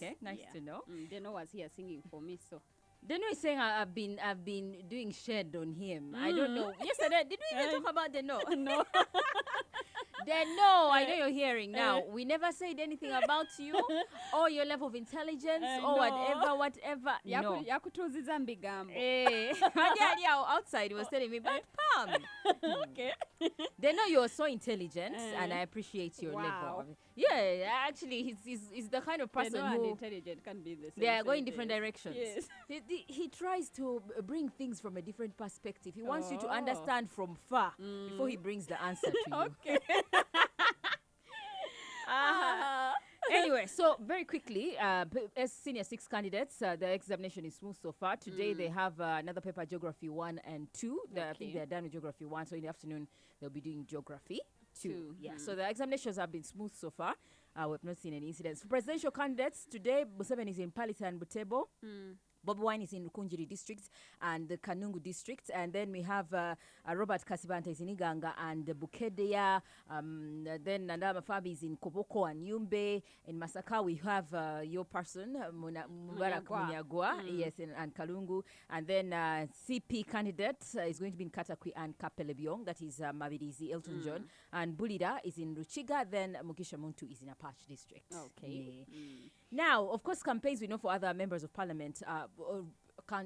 Okay, nice to know. Deno was here singing for me, so. Deno is saying I've been doing shed on him. I don't know. Yesterday, did we even talk about Deno? No. Deno, I know you're hearing now. We never said anything about you or your level of intelligence or no. whatever. No. Yakutuziza mbigambo. Outside he was telling me, but Pam. Okay. Deno, you're so intelligent and I appreciate your level. Yeah, actually, he's the kind of person who... and intelligent can be the same. They are going different directions. Yes. He tries to bring things from a different perspective. He wants you to understand from far before he brings the answer to you. Okay. Anyway, so very quickly, as senior 6 candidates, the examination is smooth so far. Today they have another paper, Geography 1 and 2. I think they're done with Geography 1, so in the afternoon they'll be doing Geography 2. Yeah, so the examinations have been smooth so far. We've not seen any incidents. For presidential candidates, today Museveni is in Palita and Butebo. Bob Wine is in Rukunjiri district and the Kanungu district. And then we have Robert Kasibanta is in Iganga and Bukedea. Then Nandama Fabi is in Koboko and Yumbe. In Masaka, we have your person, Mubarak Munyagwa, yes, and Kalungu. And then CP candidate is going to be in Katakwi and Kapelebiong. That is Mabirizi, Elton John. And Bulida is in Ruchiga. Then Mukisha Muntu is in Apache district. Okay. Yeah. Now, of course, campaigns we know for other members of parliament,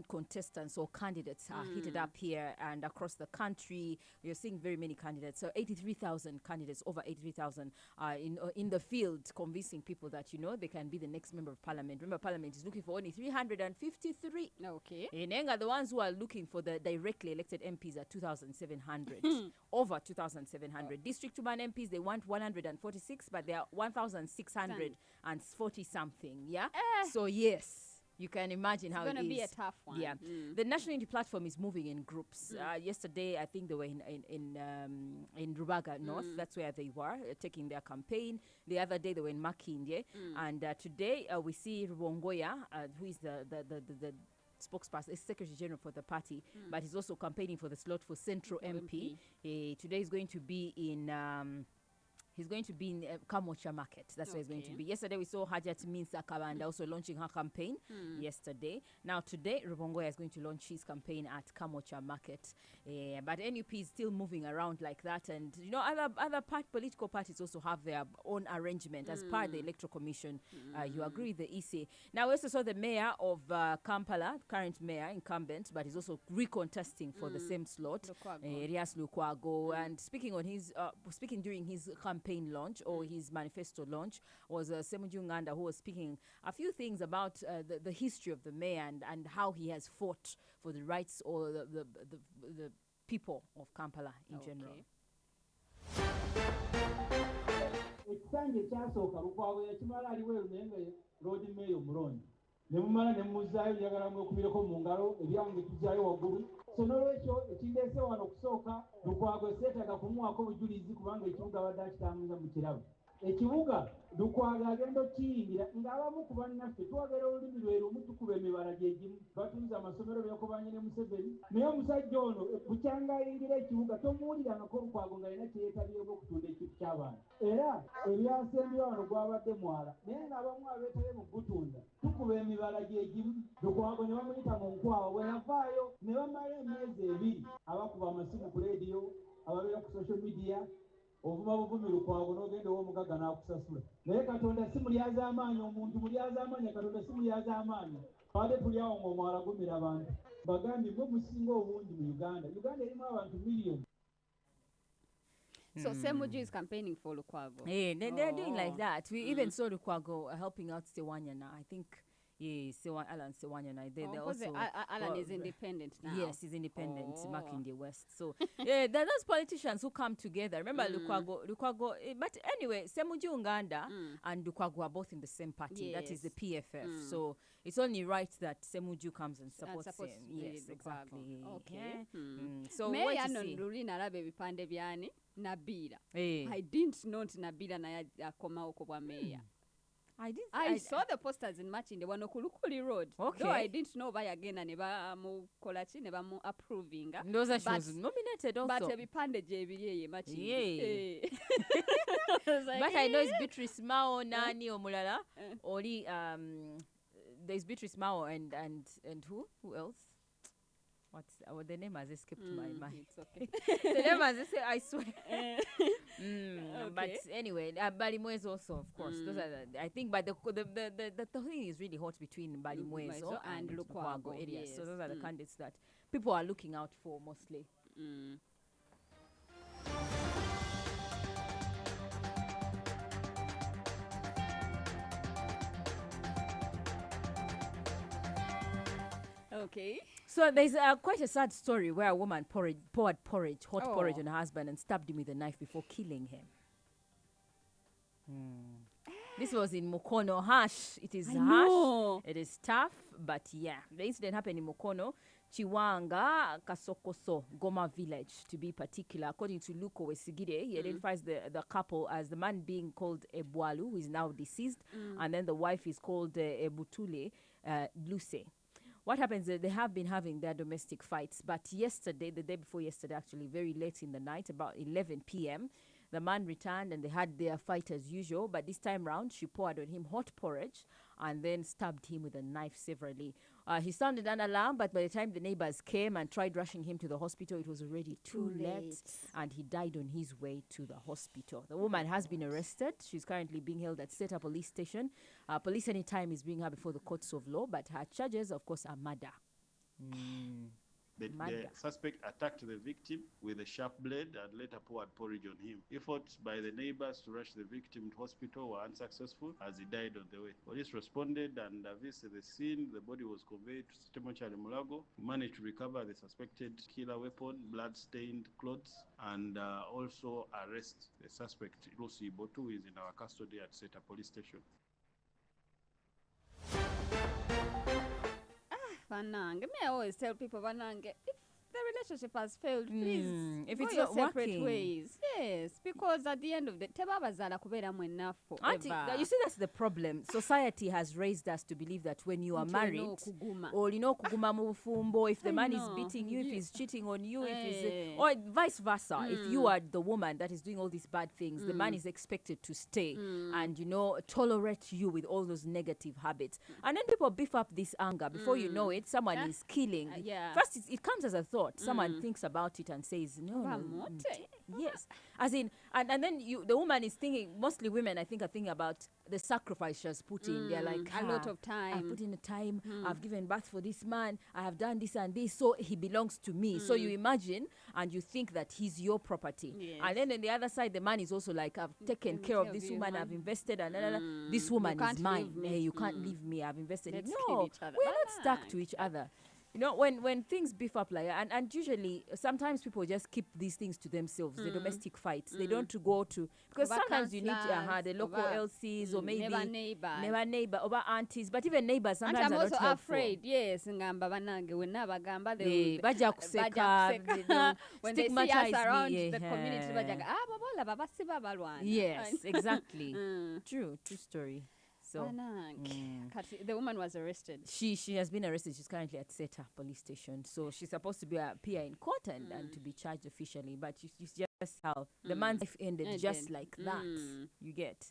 contestants or candidates are heated up here and across the country. You're seeing very many candidates. So 83,000 candidates, over 83,000 are in the field convincing people that, they can be the next member of parliament. Remember, parliament is looking for only 353. Okay. In Enga, the ones who are looking for the directly elected MPs are 2,700. Over 2,700. District 2 man MPs, they want 146, but they are 1,640 something. Yeah? So, yes. You can imagine how it is. It's going to be a tough one. Yeah. The National Unity Platform is moving in groups. Yesterday, I think they were in Rubaga North. That's where they were, taking their campaign. The other day, they were in Makindye. And today, we see Rubongoya, who is the spokesperson, Secretary General for the party, but he's also campaigning for the slot for Central MP. Today he's going to be in... He's going to be in Kamocha Market. That's where he's going to be. Yesterday, we saw Hajat Minsa Kabanda also launching her campaign yesterday. Now, today, Rubongoya is going to launch his campaign at Kamocha Market. But NUP is still moving around like that. And, other political parties also have their own arrangement as part of the Electoral Commission. You agree with the EC. Now, we also saw the mayor of Kampala, current mayor, incumbent, but he's also recontesting for the same slot, Elias Lukwago. And speaking during his campaign launch or his manifesto launch was Semuju Nganda, who was speaking a few things about the history of the mayor and how he has fought for the rights or the people of Kampala in general. So n'olwekyo ekindeese wano okusooka Lukwago seetaaga kumuwaako bujulizi kubanga ekibuga badde akitambuza mu kirabo. Ekibuga Lukwago agenda okiyingira ng'abamu ku bannaffe twagala olulimi lwe lumu tukuba emibala gye gimu batuuza amasomero by'okubanye ne Museveni naye omusajja ono bukyanga ayingira ekibuga tomuwulirangako Lukwago nga alina kyeyeetabyeko okutunda ekintu ky'abantu. Era ebyasembyewo wano gwabadde mwala naye ng'abamu abeetabye mu gutunda tukuba emibala gye gimu. Lukwago ne bamuyita mu nkwawa bwe yavaayo ne bamala emyezi 2 abakuba amasimu ku leediyo ababeera ku social media ovuma buvumi Lukwago n'ogenda ow'omugagga n'akusasula. Naye Katonda si mulyaza amaanyi, omuntu mulyaza amaanyi, Katonda si mulyaza amaanyi. Twabadde tuli awo ng'omwala gumira abantu. Bagambye mwe musinga obungi mu Uganda. Uganda erimu abantu miliyoni. So Semuju is campaigning for Lukwago. Yeah, they're doing like that. We even saw Lukwago helping out Sewanyana. I think, Alan Sewanyana. They also Alan is independent now. Yes, he's independent, back in the West. So there are those politicians who come together. Remember Lukwago. But anyway, Semuju Nganda and Lukwago are both in the same party. That is the PFF. So it's only right that Semuju comes and supports him. Yes, exactly. Okay. So what you see? Nabila. I didn't know Nabila na yakomawo kwa mayor. I saw the posters in Machinde wano ku Lukuli Road. Okay. Though I didn't know bayagenda ne bamukola ki ne bamu approving. Ndoza she was nominated also. But ebipande je ebiri Machinde. Yeah. Like, But I know it's Beatrice Mao, Nani Omulala. Only there's Beatrice Mao and who? Who else? The name has escaped my mind. It's okay. The name has escaped, I swear. Okay. But anyway, Balimwezo also, of course. Those are I think, but the thing is really hot between Balimwezo and Lukwago areas. Yes. So those are the candidates that people are looking out for mostly. Okay. So there's quite a sad story where a woman poured hot porridge on her husband and stabbed him with a knife before killing him. This was in Mukono. Harsh. It is harsh. It is tough, but yeah. The incident happened in Mukono, Chiwanga, Kasokoso, Goma village, to be particular. According to Luko Wesigide, he identifies the couple as the man being called Ebwalu, who is now deceased, and then the wife is called Ebutule Luce. What happens is they have been having their domestic fights, but yesterday, the day before yesterday, actually, very late in the night, about 11 p.m., the man returned and they had their fight as usual, but this time round, she poured on him hot porridge and then stabbed him with a knife severally. He sounded an alarm, but by the time the neighbors came and tried rushing him to the hospital, it was already too late, and he died on his way to the hospital. The woman has been arrested. She's currently being held at Seta Police Station. Police anytime is bringing her before the courts of law, but her charges, of course, are murder. The suspect attacked the victim with a sharp blade and later poured porridge on him. Efforts by the neighbors to rush the victim to hospital were unsuccessful as he died on the way. Police responded and visited the scene. The body was conveyed to Stemochari Mulago, who managed to recover the suspected killer weapon, blood-stained clothes, and also arrest the suspect, Lucy Botu, who is in our custody at Seta Police Station. Vanange, I always tell people, Vanange, if the relationship has failed, please if go it's your not separate working. ways. Yes, because at the end of the tebabazala kubera enough Auntie, forever. you see, that's the problem. Society has raised us to believe that when you are married, or kuguma mu bufumbo, if the man is beating you, if he's cheating on you, if he's or vice versa, if you are the woman that is doing all these bad things, the man is expected to stay and tolerate you with all those negative habits. And then people beef up this anger. Before you know it, someone is killing. First, it comes as a thought. Someone thinks about it and says, no. Yes. As in, and then the woman is thinking, mostly women, I think, are thinking about the sacrifice she has put in. They're like, a lot of time. I've put in the time. I've given birth for this man. I have done this and this. So he belongs to me. So you imagine and you think that he's your property. Yes. And then on the other side, the man is also like, I've taken care of this woman. I've invested. And this woman is mine. You can't leave me. I've invested. Let's No, kill each other. we're not stuck to each other. When things beef up like that, and usually sometimes people just keep these things to themselves, the domestic fights. They don't go to, because Over sometimes you need the local LCs or maybe never neighbor, over aunties, but even neighbors And sometimes I'm are also not helpful. afraid, yes, ngamba banange wenabagamba Baja kuseka, when they see stigmatize us around me, the community bajaga babola babasiba balwana. Yes, exactly. True story. So the woman was arrested. She has been arrested. She's currently at Seta Police Station. So she's supposed to appear in court and to be charged officially. But it's just how the man's life ended just like that. You get.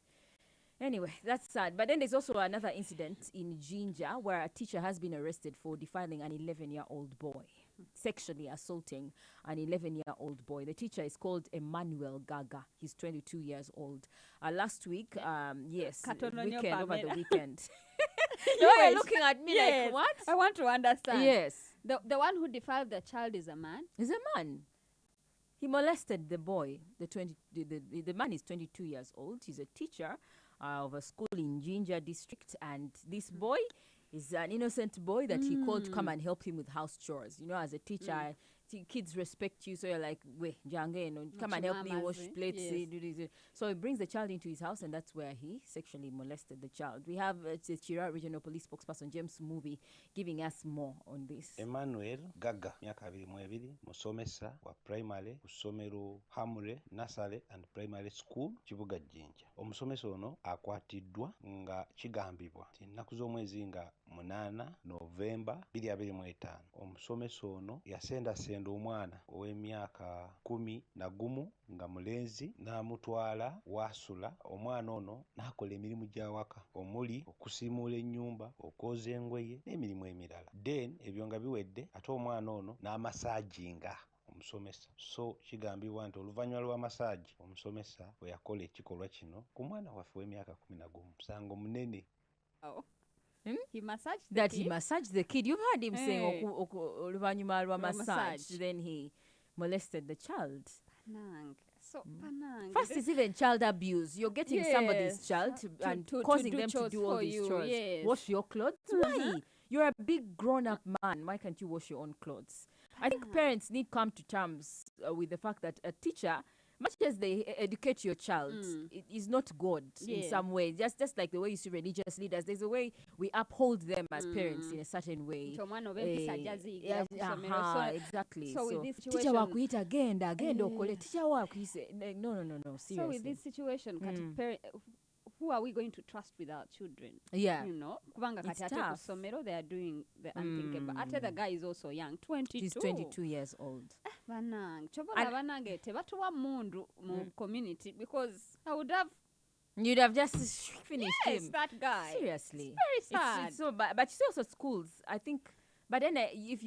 Anyway, that's sad. But then there's also another incident in Jinja where a teacher has been arrested for defiling an 11-year-old boy, sexually assaulting an 11-year-old boy. The teacher is called Emmanuel Gaga. He's 22 years old. Last week, over the weekend. You're looking at me like, what? I want to understand. Yes. The one who defiled the child is a man? He's a man. He molested the boy. The man is 22 years old. He's a teacher of a school in Jinja district, and this boy is an innocent boy that he called to come and help him with house chores. As a teacher, kids respect you, so you're like, wait, Jange, come and help me wash plates. Yes. So he brings the child into his house, and that's where he sexually molested the child. We have the Chira Regional Police spokesperson James Movie giving us more on this. Emmanuel Gaga myaka 22 musomesa wa primary ku ssomero Hamre Nursery and Primary School Kibuga Jinja. Omusomesa ono akwatiddwa nga kigambibwa ennaku z'omwezi nga 8 Novemba 2025. Omusomesa ono yasendasenda omwana ow'emyaka 11 nga mulenzi n'amutwala wasula. Omwana ono n'akola emirimu gy'awaka omuli okusiimuula ennyumba, okwoza engoye n'emirimu emirala. Then ebyo nga biwedde ate omwana ono n'amasaaginga omusomesa. So kigambibwa nti oluvannyuma lw'amasaagi omusomesa bwe yakola ekikolwa kino ku mwana waffe w'emyaka 11. Musango munene. He massaged the that kid? He massaged the kid. You've heard him saying oluvanyuma lwa massage. Then he molested the child. Panang. So Panang. First is even child abuse. You're getting somebody's child and causing them to do all these chores. Yes. Wash your clothes. Why? You're a big grown-up man. Why can't you wash your own clothes? I think parents need to come to terms with the fact that a teacher, much as they educate your child, it is not God in some way. Just like the way you see religious leaders, there's a way we uphold them as parents in a certain way. Exactly. So with this teacher situation, wakuita agenda okole teacher wakuise no seriously. So with this situation, who are we going to trust with our children? Yeah. You know, kubanga kati ate ku ssomero they are doing the unthinkable. Ate the guy is also young, 22. He's 22 years old. Banange, chobola banange tebatuwa mundu mu community, because I would have You'd have just finished him. that guy. Seriously. It's very sad. It's so, but you see also schools, I think. But then if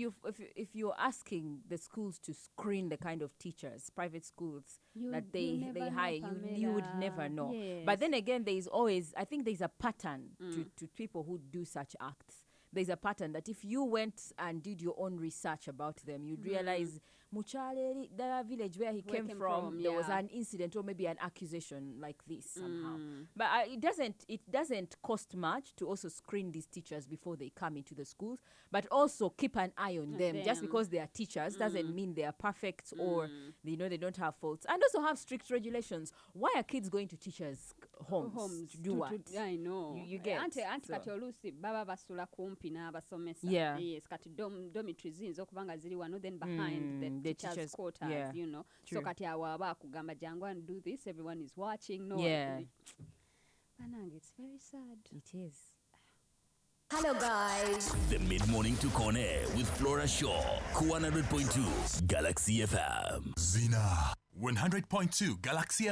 you're asking the schools to screen the kind of teachers, private schools that they hire, you would never know. Yes. But then again, there is always, I think there's a pattern to people who do such acts. There's a pattern that if you went and did your own research about them, you'd realize Muchale, the village where he came from, there was an incident or maybe an accusation like this somehow. But it doesn't cost much to also screen these teachers before they come into the schools, but also keep an eye on them. Just because they are teachers doesn't mean they are perfect or they don't have faults. And also have strict regulations. Why are kids going to teachers' homes to do what? I know. You get. Anti kati oluusi baba basula kumpi n'abasomesa. Yeah. Yes, kati dormitories ziyinza okubanga ziri wano, then behind the teachers' quarters, you know. True. So kati awo aba akugamba jangu and do this, everyone is watching. No. Yeah. Banang, it's very sad. It is. Hello guys. The mid-morning to Corner with Flora Shaw, 100.2 Galaxy FM. Zina, 100.2 Galaxy FM.